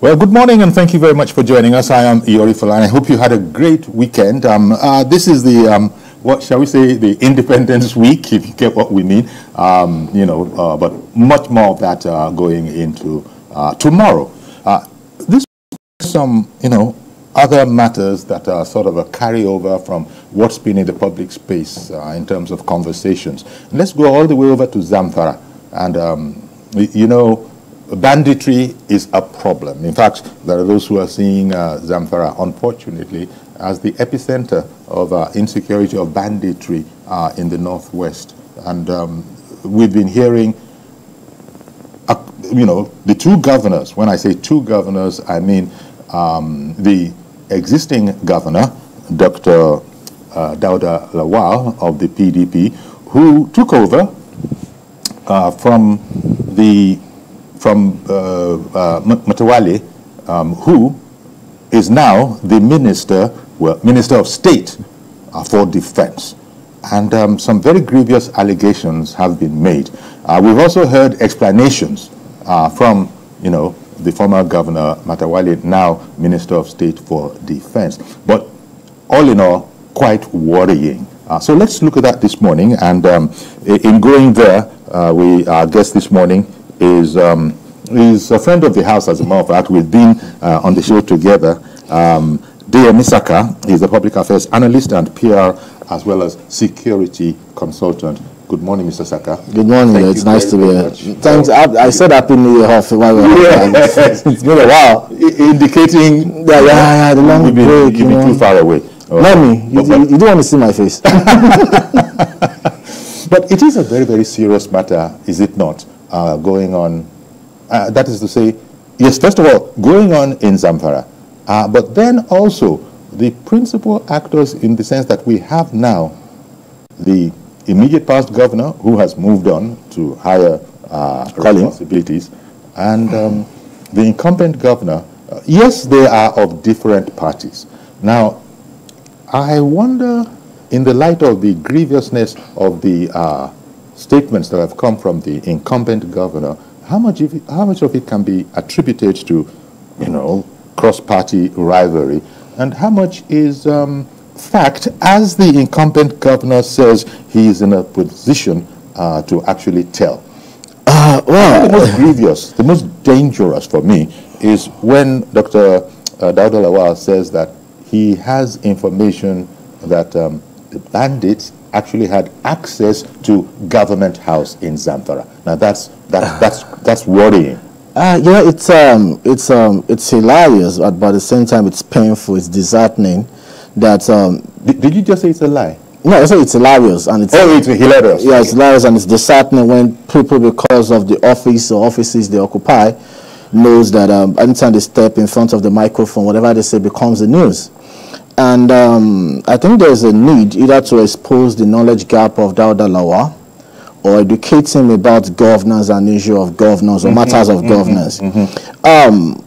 Well, good morning and thank you very much for joining us. I am Iori Falan. I hope you had a great weekend. This is the, what shall we say, the Independence Week, if you get what we mean. But much more of that going into tomorrow. This is some, other matters that are sort of a carryover from what's been in the public space in terms of conversations. And let's go all the way over to Zamfara. And, banditry is a problem. In fact, there are those who are seeing Zamfara, unfortunately, as the epicenter of insecurity of banditry in the northwest. And we've been hearing, the two governors. When I say two governors, I mean the existing governor, Dr. Dauda Lawal of the PDP, who took over from Matawalle, who is now the Minister of State for Defense. And some very grievous allegations have been made. We've also heard explanations from, the former Governor Matawalle, now Minister of State for Defense. But all in all, quite worrying. So let's look at that this morning. And in going there, our guest this morning is a friend of the house, as a matter of fact. We've been on the show together. Dea Misaka is a public affairs analyst and PR, as well as security consultant. Good morning, Mr. Saka. Good morning. It's nice to be here. Thanks. I said Happy New Year half a while. It's been a while. Indicating the long break. You've been too far away. Not me. You don't want to see my face. But it is a very, very serious matter, is it not, going on? That is to say, yes, first of all, going on in Zamfara, but then also the principal actors, in the sense that we have now the immediate past governor who has moved on to higher responsibilities, and the incumbent governor. Yes, they are of different parties. Now, I wonder, in the light of the grievousness of the statements that have come from the incumbent governor, how much of it can be attributed to, cross-party rivalry, and how much is fact, as the incumbent governor says he is in a position to actually tell? The most grievous, the most dangerous for me is when Dr. Dauda Lawal says that he has information that the bandits actually had access to government house in Zamfara. Now that's worrying. It's hilarious, but at the same time it's painful. It's disheartening. That did you just say it's a lie? No, I said it's hilarious, and it's hilarious. Yeah, it's hilarious, and it's disheartening when people, because of the office or offices they occupy, knows that anytime they step in front of the microphone, whatever they say becomes the news. And I think there's a need either to expose the knowledge gap of Dauda Lawal or educate him about governance and issue of governance or matters of governance.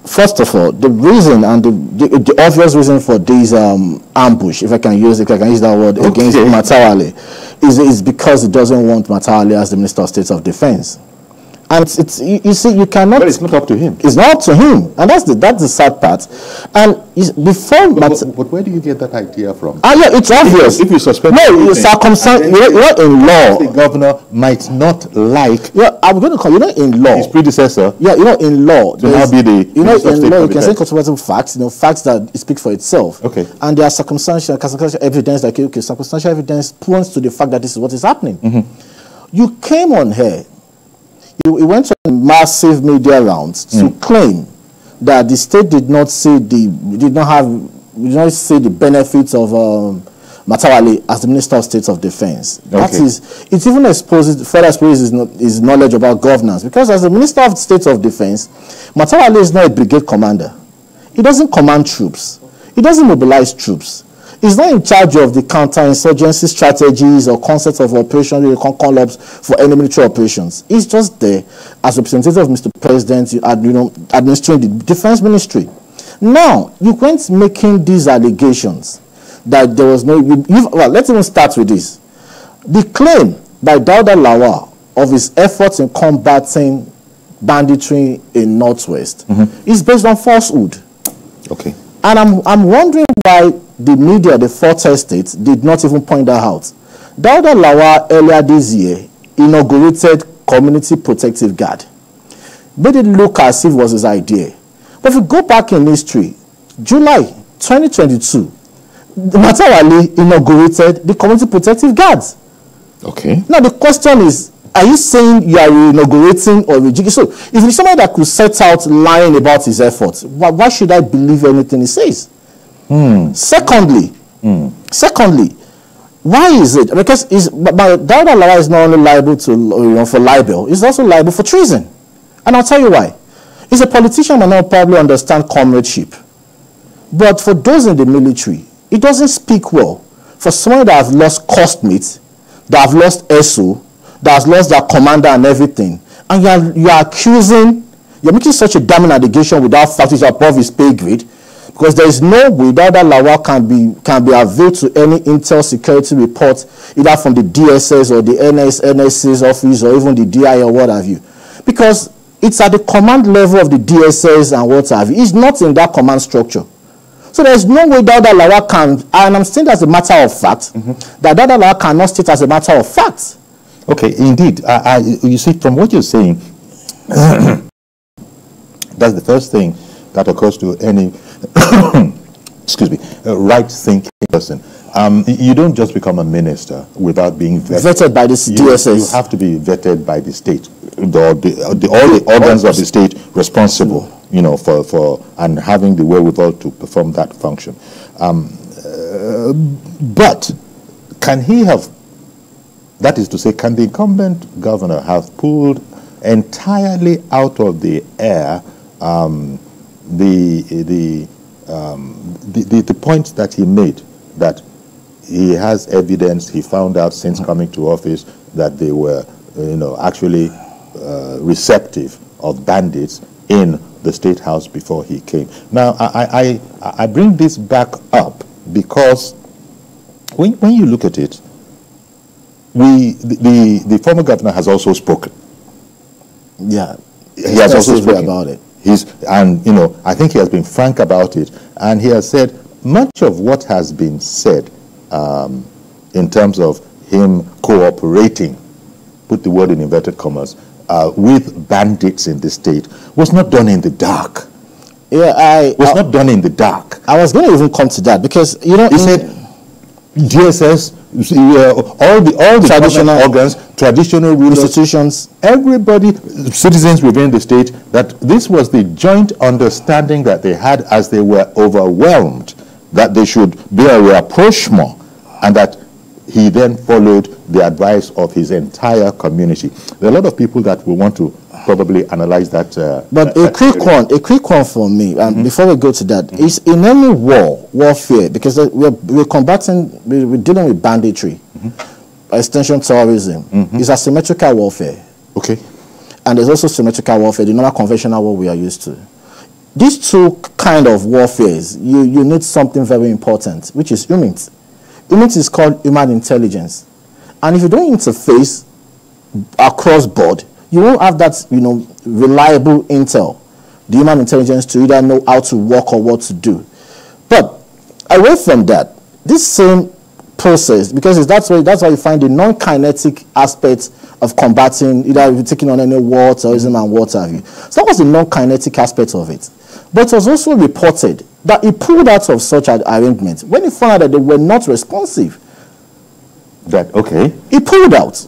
First of all, the reason and the obvious reason for this ambush, if I can use that word, against Matawalle, is because he doesn't want Matawalle as the Minister of State of Defense. And you see, you cannot. But it's not up to him. It's not up to him, and that's the sad part. And before, but where do you get that idea from? It's obvious. If you suspect, no, circumstance. In law, the governor might not like. Yeah, I'm going to call. In law, his predecessor. Yeah, in law, to now be the. In law, you can say controversial facts. Facts that speak for itself. Okay. And there are circumstantial evidence, like circumstantial evidence points to the fact that this is what is happening. You came on here. He went on massive media rounds to claim that the state did not see the benefits of Matawalle as the Minister of State of Defense. Okay. That is, it even further exposes his knowledge about governance, because as the Minister of State of Defense, Matawalle is not a brigade commander. He doesn't command troops. He doesn't mobilize troops. He's not in charge of the counterinsurgency strategies or concepts of operations call-ups for any military operations. He's just there as representative of Mr. President, administering the Defense Ministry. Now, you went making these allegations that there was no... Well, let's even start with this. The claim by Dauda Lawal of his efforts in combating banditry in Northwest is based on falsehood. Okay. And I'm wondering why the media, the Fourth Estate, did not even point that out. Dauda Lawal earlier this year inaugurated Community Protective Guard. Made it look as if it was his idea. But if you go back in history, July 2022, Matawalle inaugurated the Community Protective Guards. Okay. Now the question is, are you saying you are inaugurating or rejigging? So if it's somebody that could set out lying about his efforts, why should I believe anything he says? Secondly, why is it? Because Dauda Lawal is not only liable to for libel, he's also liable for treason. And I'll tell you why. He's a politician and not probably understand comradeship. But for those in the military, it doesn't speak well for someone that has lost costmates, that have lost SO, that has lost their commander and everything, and you are accusing, you're making such a damning allegation without facts above his pay grade, because there is no way that Lawal can be availed to any intel security report, either from the DSS or the NSA's office or even the DI or what have you, because it's at the command level of the DSS and what have you. It's not in that command structure. So there's no way that Lawal can, and I'm saying as a matter of fact, that Lawal cannot state as a matter of fact. Okay, indeed. You see, from what you're saying, that's the first thing that occurs to any excuse me, right-thinking person. You don't just become a minister without being vetted by the DSS. You have to be vetted by the state, all the organs of the state responsible, you know, for and having the wherewithal to perform that function. But can he have? That is to say, can the incumbent governor have pulled entirely out of the air the point that he made, that he has evidence, he found out since coming to office that they were, actually receptive of bandits in the State House before he came. Now, I bring this back up because when you look at it, the former governor has also spoken. Yeah, he has also spoken about it. I think he has been frank about it, and he has said much of what has been said in terms of him cooperating, put the word in inverted commas, with bandits in the state was not done in the dark. Yeah, not done in the dark. I was going to even come to that because he said DSS, all the traditional organs, traditional rulers, institutions, everybody, citizens within the state, that this was the joint understanding that they had as they were overwhelmed, that they should be a rapprochement, and that he then followed the advice of his entire community. There are a lot of people that will want to probably analyze that. But a quick one for me, before we go to that, is in any warfare, because we're combating, we're dealing with banditry, extension terrorism, is asymmetrical warfare. Okay. And there's also symmetrical warfare, the normal conventional war we are used to. These two kind of warfares, you need something very important, which is UMINT. UMINT is called human intelligence. And if you don't interface across board, you won't have that, reliable intel, the human intelligence to either know how to work or what to do. But away from that, this same process, because that's why you find the non-kinetic aspect of combating, either if you're taking on any war, terrorism and what have you. So that was the non-kinetic aspect of it. But it was also reported that he pulled out of such an arrangement when he found out that they were not responsive. He pulled out.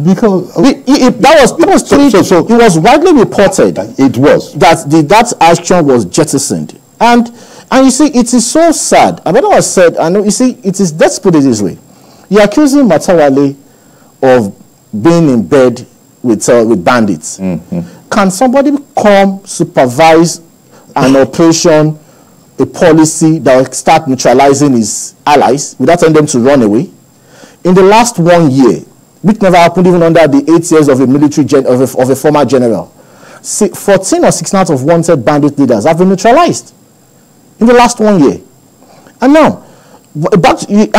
Because it was widely reported. It was that action was jettisoned, and you see, it is so sad. And when I was said, I know, you see, it is. Let's put it this way: you're accusing Matawalle of being in bed with bandits. Can somebody come supervise an operation, a policy that will start neutralizing his allies without telling them to run away? In the last 1 year, which never happened even under the 8 years of a military of a former general, 14 or 16 out of wanted bandit leaders have been neutralized in the last 1 year. And now,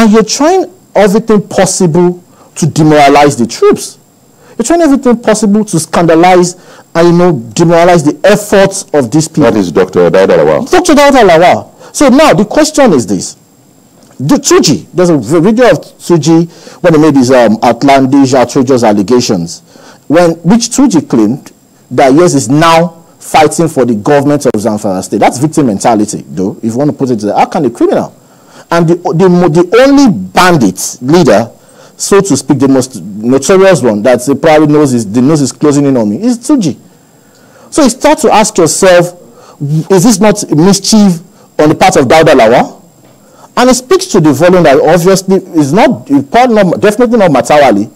you're trying everything possible to demoralize the troops. You're trying everything possible to scandalize and, you know, demoralize the efforts of these people. That is Dr. Dauda Lawal. Dr. Dauda Lawal. So now the question is this. Tuji, there's a video of Tuji when he made his outlandish, outrageous allegations, which Tuji claimed that yes, is now fighting for the government of Zamfara State. That's victim mentality, though, if you want to put it to that. How can a criminal? And the only bandit leader, so to speak, the most notorious one that he probably knows the nose is closing in on me, is Tuji. So you start to ask yourself, is this not mischief on the part of Dauda Lawal? And it speaks to the volume that obviously is definitely not Matawalle.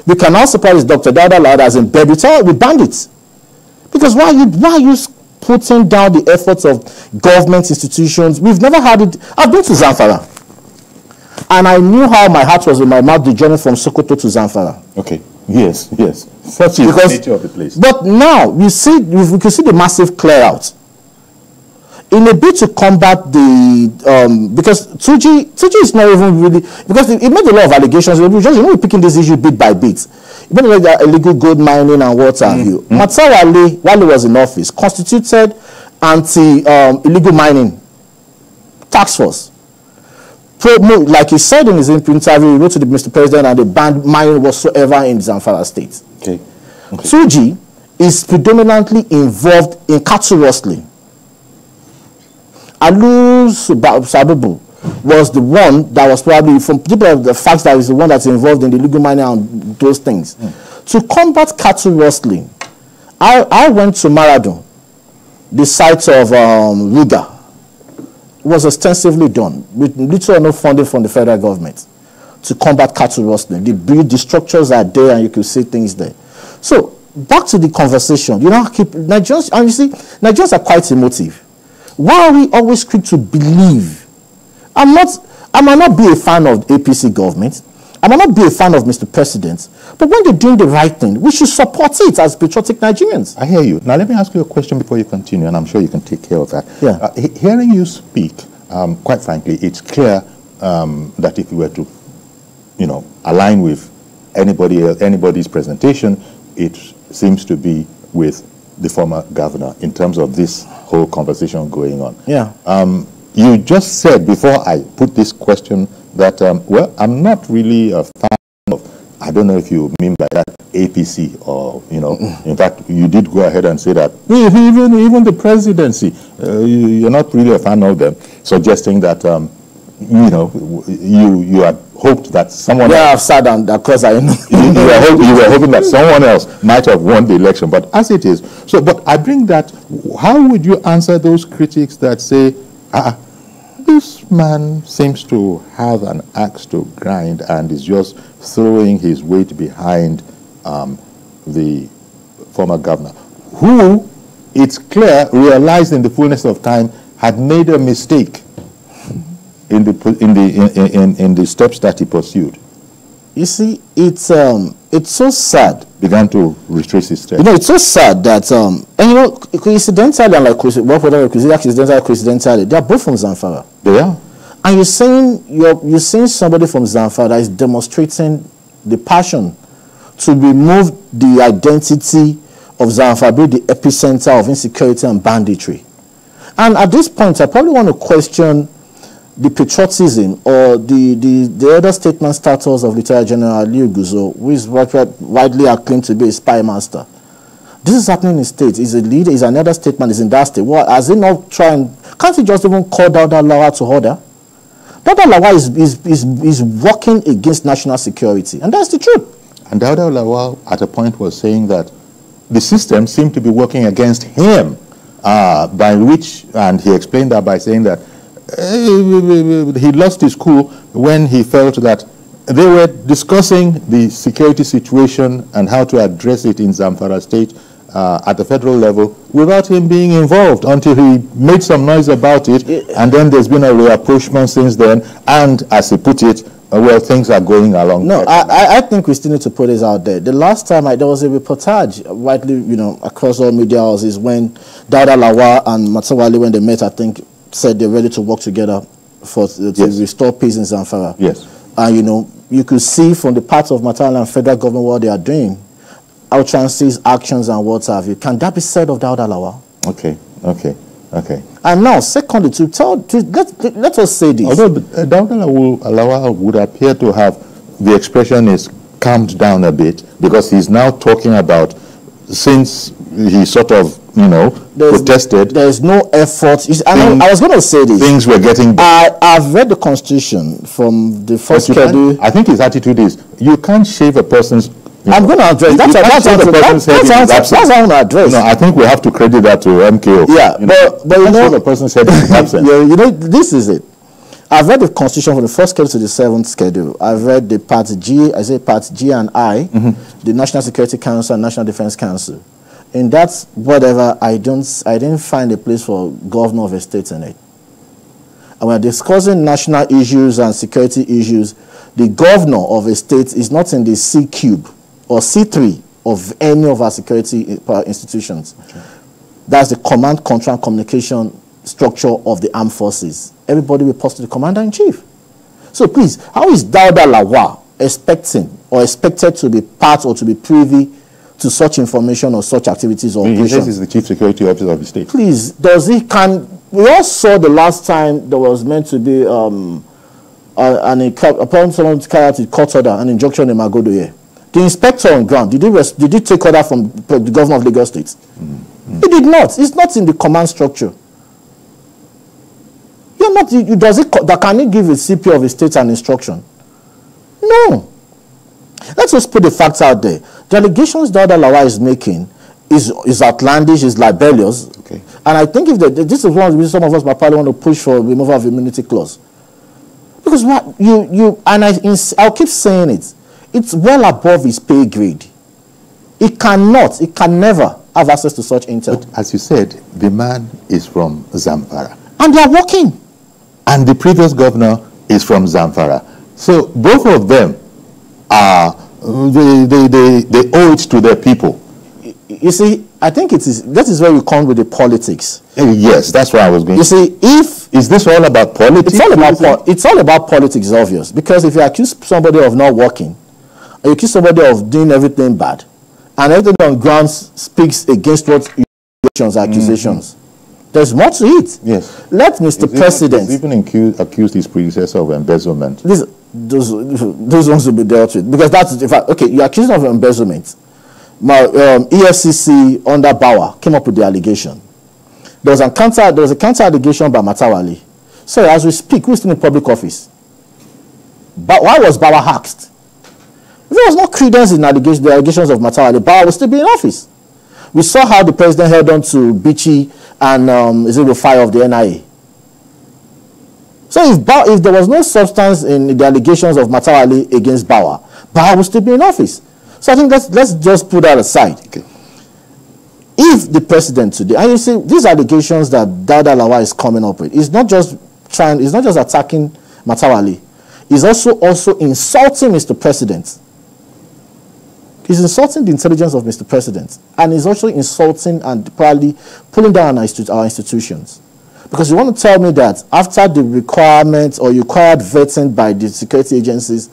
We can now surprise Dr. Dauda Lawal as in bed with bandits. Because why are you putting down the efforts of government institutions? We've never had it. I've been to Zamfara. And I knew how my heart was in my mouth the journey from Sokoto to Zamfara. Okay. Yes, yes. Such is the nature of the place. But now, we can see the massive clear out. In a bid to combat the, because Tuji is not even really, because he made a lot of allegations, we're picking this issue bit by bit. He made like illegal gold mining and what have you. Matawalle, while he was in office, constituted anti-illegal mining task force. Like he said in his interview, he wrote to the Mr. President and they banned mining whatsoever in Zamfara State. Okay. Tuji is predominantly involved in cattle rustling. Alu Sabubu was the one that was probably, from people of the facts, that is the one that's involved in the illegal mining and those things. To combat cattle rustling, I went to Maradon, the site of Ruga. It was extensively done with little or no funding from the federal government to combat cattle rustling. The structures are there and you can see things there. So back to the conversation. You know, Nigerians, and you see, Nigerians are quite emotive. Why are we always quick to believe? I might not be a fan of APC government. I might not be a fan of Mr. President. But when they're doing the right thing, we should support it as patriotic Nigerians. I hear you. Now, let me ask you a question before you continue, and I'm sure you can take care of that. Yeah. Hearing you speak, quite frankly, it's clear that if you were to, align with anybody's presentation, it seems to be with the former governor in terms of this whole conversation going on. Yeah. You just said before I put this question that, well, I'm not really a fan of, I don't know if you mean by that APC or, in fact, you did go ahead and say that even the presidency, you're not really a fan of them, suggesting that, you had hoped that someone else... I've sat down, of course I know. you were hoping that someone else might have won the election, but as it is. So, but I bring that, how would you answer those critics that say, this man seems to have an axe to grind and is just throwing his weight behind the former governor, who, it's clear, realized in the fullness of time, had made a mistake in the steps that he pursued. You see, it's so sad. Began to retrace his steps. It's so sad that coincidentally, and like coincidentally, they are both from Zamfara. They are. And you're saying somebody from Zamfara that is demonstrating the passion to remove the identity of Zamfara, be the epicenter of insecurity and banditry. And at this point, I probably want to question the patriotism or the other statement status of Lieutenant General Liu Guzo, who is widely acclaimed to be a spy master. This is happening in states. He's a leader, he's another statement, is in that state. Well, as he not trying, can't he just even call Dauda Lawal to order? Dauda Lawal is working against national security, and that's the truth. And Dauda Lawal at a point was saying that the system seemed to be working against him, by which, and he explained that by saying that he lost his cool when he felt that they were discussing the security situation and how to address it in Zamfara State at the federal level without him being involved, until he made some noise about it, and then there's been a reapproachment since then, and as he put it, well, things are going along. No, I think we still need to put this out there. The last time there was a reportage, widely, across all media houses, when Dauda Lawal and Matawalle, when they met, I think, said they're ready to work together to restore peace in Zamfara. Yes. And, you could see from the parts of Matawalle and federal government what they are doing. utterances, actions, and what have you. Can that be said of Dauda Lawal? Okay. And now, secondly, let us say this. Although Dauda Lawal would appear to have, the expression is calmed down a bit, because he's now talking about, since he sort of, protested. There's no effort. I was going to say this. Things were getting better. I've read the Constitution from the first schedule. I think his attitude is, you can't shave a person's... I'm going to address that's how I want to address. No, I think we have to credit that to MKO. Yeah, but the person said in his absence. This is it. I've read the Constitution from the first schedule to the seventh schedule. I've read the Part G, Part G and I, the National Security Council and National Defense Council. In that, whatever, I didn't find a place for governor of a state in it. And we're discussing national issues and security issues. The governor of a state is not in the C cube or C3 of any of our security institutions. Okay. That's the command, control, and communication structure of the armed forces. Everybody reports to the commander-in-chief. So please, how is Dauda Lawal expected to be part or to be privy to such information or such activities or operations? He says he's the chief security officer of the state. Please, we all saw the last time there was meant to be upon someone's character court order, an injunction in Magodo here. The inspector on ground, did he take order from the governor of Lagos State? He did not. It's not in the command structure. Can he give a CP of a state an instruction? No. Let's just put the facts out there. The allegations Dauda Lawal is making is outlandish, is libelous. Okay. And I think this is one of the reasons some of us might probably want to push for removal of immunity clause. Because I'll keep saying it. It's well above his pay grade. It can never have access to such intel. But as you said, the man is from Zamfara. And they are working. And the previous governor is from Zamfara. So both of them are, they owe it to their people. You see, I think that is where we come with the politics. Yes, that's where I was going. You see, is this all about politics? It's all about politics, it's obvious. Because if you accuse somebody of not working, or you accuse somebody of doing everything bad, and everything on grounds speaks against what accusations, there's more to it. Yes. Let Mr. President... He's even accused his predecessor of embezzlement. Those ones will be dealt with. Because that's... In fact, okay, you're accused of embezzlement. EFCC under Bauer came up with the allegation. There was a counter allegation by Matawalle. So as we speak, who's still in public office? But why was Bauer hacked? If there was no credence in the allegations of Matawalle, Bauer would still be in office. We saw how the president held on to Bichi and the fire of the NIA. So if there was no substance in the allegations of Matawalle against Bauer would still be in office. So I think let's just put that aside. Okay. If the president today, and you see these allegations that Dauda Lawal is coming up with, he's not just attacking Matawalle, he's also insulting Mr. President. He's insulting the intelligence of Mr. President, and he's also insulting and probably pulling down our institutions. Because you want to tell me that after the requirements or required vetting by the security agencies,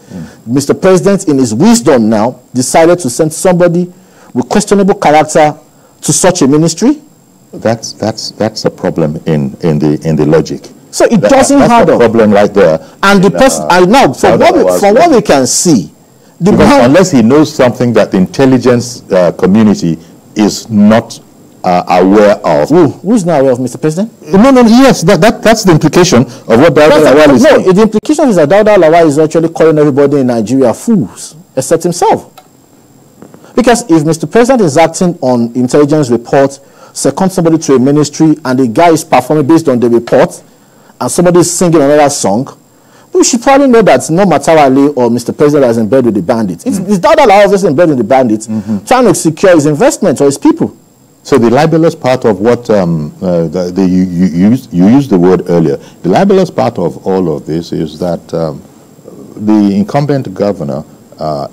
Mr. President, in his wisdom now, decided to send somebody with questionable character to such a ministry? That's a problem in the logic. So it doesn't have a problem right there. And the person now, from what we can see, unless he knows something that the intelligence community is not aware of. Who's not aware of, Mr. President? No, yes, that's the implication of what Dauda Lawal is saying. No, the implication is that Dauda Lawal is actually calling everybody in Nigeria fools, except himself. Because if Mr. President is acting on intelligence report, second somebody to a ministry, and the guy is performing based on the report, and somebody is singing another song, we should probably know that no Matawalle or Mr. President is in bed with the bandits. It's Dauda Lawal obviously in bed with the bandits, trying to secure his investment or his people. So the libelous part of what you used the word earlier, the libelous part of all of this is that the incumbent governor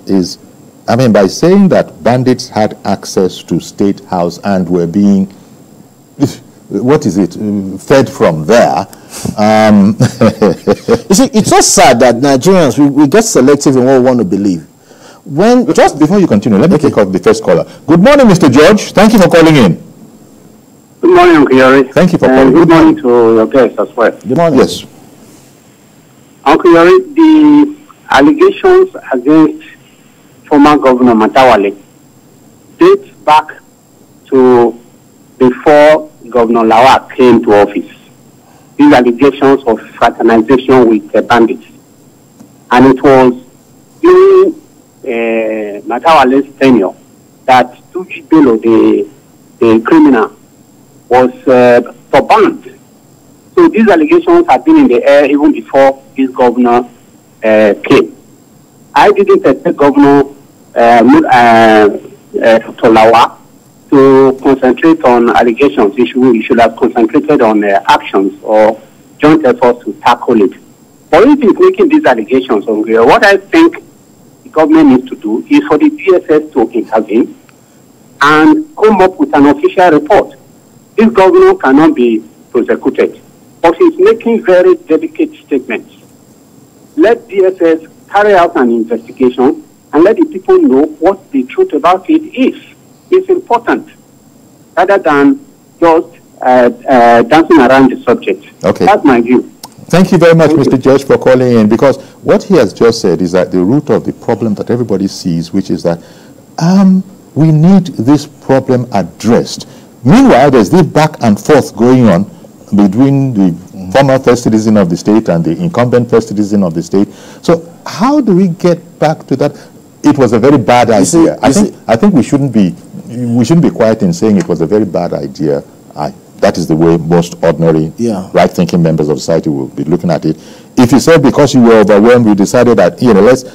is, by saying that bandits had access to State House and were being, fed from there. You see, it's so sad that Nigerians, we get selective in what we want to believe. Just before you continue, let me take off the first caller. Good morning, Mr. George. Thank you for calling in. Good morning, Uncle Yori. Thank you for calling. Good morning to your guests as well. Good morning. Yes. Uncle Yori, the allegations against former Governor Matawalle date back to before Governor Lawal came to office. These allegations of fraternization with bandits. And it was during Matawalle's tenure that TVC Bello, the criminal, was banned. So these allegations have been in the air even before this governor came. I didn't expect Governor Dr. Lawal to concentrate on allegations. He should have concentrated on actions or joint efforts to tackle it. But if he's making these allegations on here, what I think the government needs to do is for the DSS to intervene and come up with an official report. This governor cannot be prosecuted, but he's making very delicate statements. Let DSS carry out an investigation and let the people know what the truth about it is. It's important, rather than just dancing around the subject. Okay. That's my view. Thank you very much, Mr. George, for calling in, because what he has just said is that the root of the problem that everybody sees, which is that we need this problem addressed. Meanwhile, there's this back and forth going on between the former first citizen of the state and the incumbent first citizen of the state. So how do we get back to that? It was a very bad idea. I think we shouldn't be quiet in saying it was a very bad idea. That is the way most ordinary, right-thinking members of society will be looking at it. If you said because you were overwhelmed, you decided that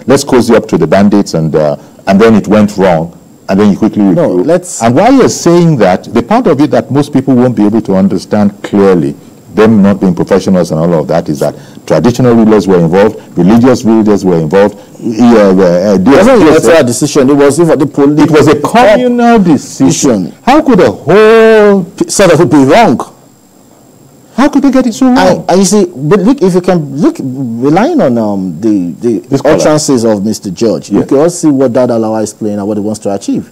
let's cozy up to the bandits, and then it went wrong, and then you quickly withdrew. And while you're saying that, the part of it that most people won't be able to understand clearly, them not being professionals and all of that, is that traditional rulers were involved, religious rulers were involved. It wasn't a decision. It was a communal decision. How could a whole set of people be wrong? How could they get it so wrong? You see, but look, if you can look, relying on the utterances of Mr. George, you can all see what Dada Lawal is playing and what he wants to achieve.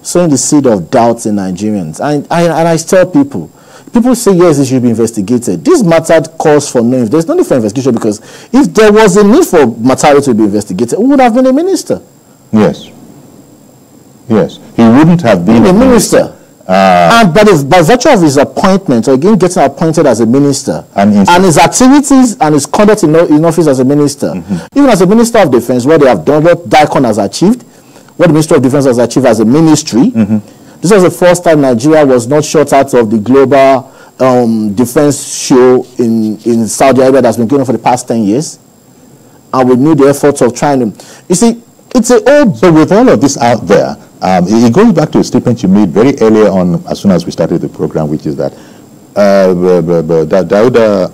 Sowing the seed of doubts in Nigerians, and I tell people. People say, yes, it should be investigated. This matter calls for no. There's no need for investigation, because if there was a need for Matawalle to be investigated, he would have been a minister. Yes. Yes. He wouldn't have been a minister. And by virtue of his appointment, or again getting appointed as a minister, and his activities and his conduct in office as a minister, even as a Minister of Defense, what they have done, what DICON has achieved, what the Minister of Defense has achieved as a ministry, this was the first time Nigeria was not shut out of the global defense show in Saudi Arabia that's been going on for the past 10 years. And we need the efforts of trying to... You see, it's a old... So with all of this out there, it goes back to a statement you made very early on, as soon as we started the program, which is that Dawda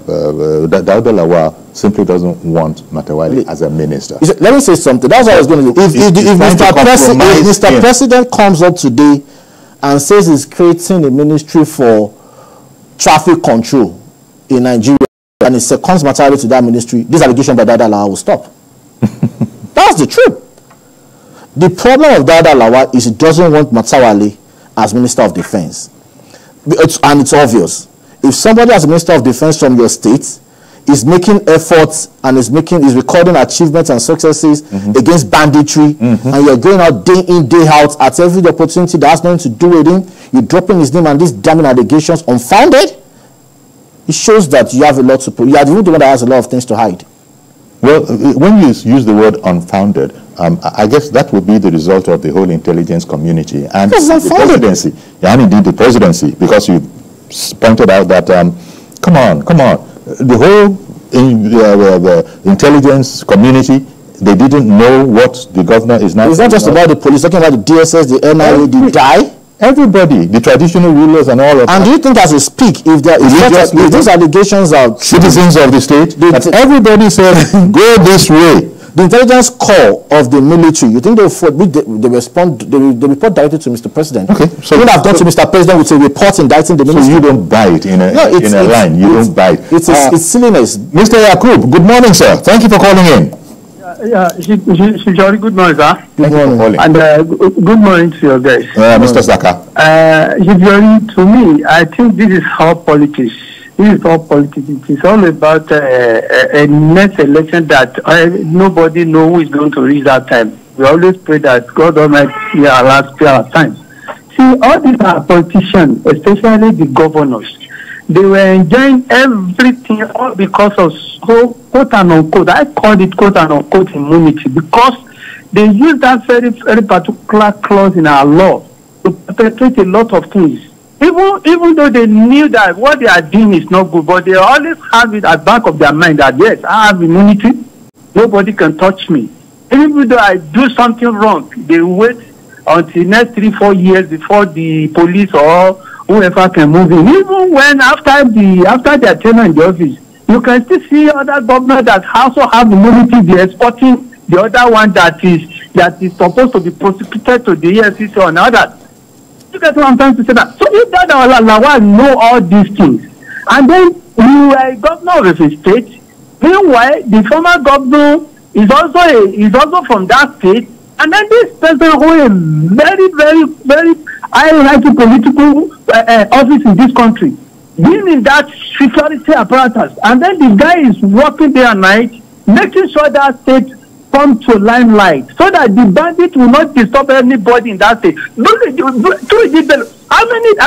Lawal simply doesn't want Matawalle as a minister. Let me say something. That's what I was going to do. If Mr. President comes up today and says he's creating a ministry for traffic control in Nigeria, and he seconds Matawalle to that ministry, this allegation by Dawda Lawal will stop. That's the truth. The problem of Dawda Lawal is he doesn't want Matawalle as Minister of Defense. And it's obvious. If somebody as a Minister of Defense from your state is making efforts and is recording achievements and successes against banditry, and you're going out day in, day out at every opportunity that has nothing to do with him, you're dropping his name and these damning allegations unfounded, it shows that you have a lot to prove. You are the one that has a lot of things to hide. Well, when you use the word unfounded, I guess that would be the result of the whole intelligence community and the presidency, and indeed the presidency, because you pointed out that, come on, the whole the intelligence community, they didn't know what the governor is now. It's not just about the police, talking about the DSS, the NIA, the DI. Everybody, the traditional rulers and all of that. And do you think as we speak, if these allegations are citizens of the state, that everybody said, go this way. The intelligence corps of the military, you think they report directly to Mr. President? Okay. So what I've done to Mr. President with a report indicting the military. So you don't buy it in a line. You don't buy it. It's silliness. Mr. Yakub, good morning, sir. Thank you for calling in. Good morning, sir. Thank you for calling. And good morning to your guys. Mr. Saka. To me, I think this is how politics. It is all about a next election that nobody knows who is going to reach that time. We always pray that God Almighty allows our time. See, all these are politicians, especially the governors. They were enjoying everything all because of quote and unquote. I call it quote and unquote immunity because they use that very, very particular clause in our law to perpetrate a lot of things. Even though they knew that what they are doing is not good, but they always have it at the back of their mind that yes, I have immunity, nobody can touch me. Even though I do something wrong, they wait until next 3-4 years before the police or whoever can move in. Even when after their tenure in the office, you can still see other governors that also have immunity. They are exporting the other one that is supposed to be prosecuted to the EFCC or another. You get what I'm trying to say that. So if that Lawal know all these things, and then you are a governor of a state, meanwhile the former governor is also from that state, and then this person who is very, very, very high-ranking political office in this country, being in that security apparatus, and then the guy is working day and night, making sure that state come to limelight, so that the bandit will not disturb anybody in that state. How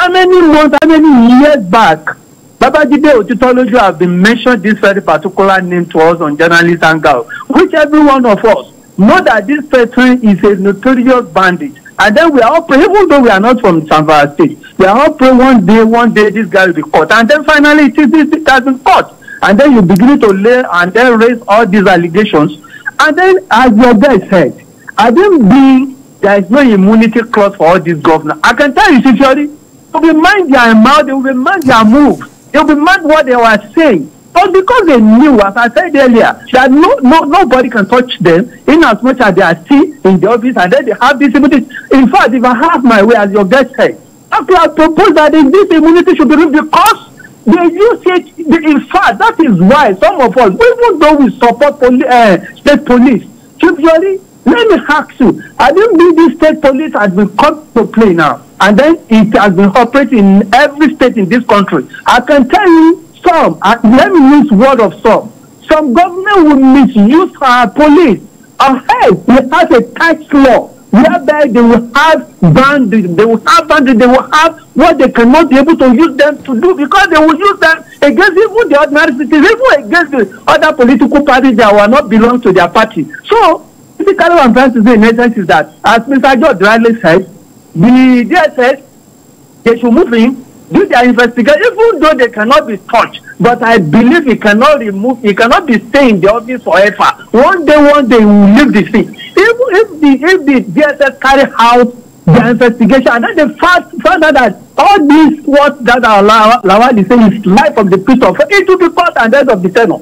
many months, how many years back, Babajide Otitoloju have been mentioned this very particular name to us on Journalist Hangout, which every one of us know that this person is a notorious bandit. And then we are all praying, even though we are not from Zamfara State, we are all praying one day this guy will be caught. And then finally it has been caught. And then you begin to lay and then raise all these allegations. And then as your guy said, I don't think there is no immunity clause for all these governors. I can tell you securely, they will mind their mouth, they will mind their move. They will mind what they were saying. But because they knew, as I said earlier, that nobody can touch them in as much as they are still in the office, and then they have this immunity. In fact, if I have my way, as your guest said, I propose that this immunity should be removed because they use it. In fact, that is why some of us, even though we support state police, usually, let me ask you, I don't think this state police has been come to play now, and then it has been operating in every state in this country. I can tell you some, let me use word of some government will misuse our police. Ahead, we have a tax law whereby they will have boundaries, they will have what they cannot be able to use them to do, because they will use them against even the ordinary citizens, even against the other political parties that will not belong to their party. So, basically what I'm trying to say in essence is that, as Mr. George rightly said, the DSS, they should move in, do their investigation, even though they cannot be touched. But I believe he cannot be staying in the office forever. One day he will leave the seat. If the DSS carry out their investigation, and then they found out that all this what that Lawal is saying is life of the priest of it will be caught and death of the tenor.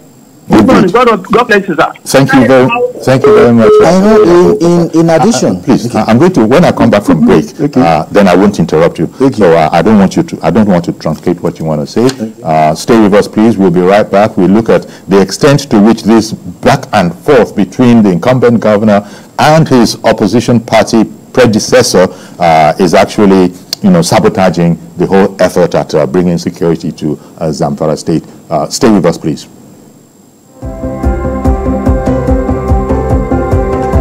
God bless you, sir. Thank you very much. I know in addition, please, I'm going to, when I come back from break, then I won't interrupt you. So I don't want to truncate what you want to say. Stay with us, please. We'll be right back. We'll look at the extent to which this back and forth between the incumbent governor and his opposition party predecessor is actually, sabotaging the whole effort at bringing security to Zamfara State. Stay with us, please.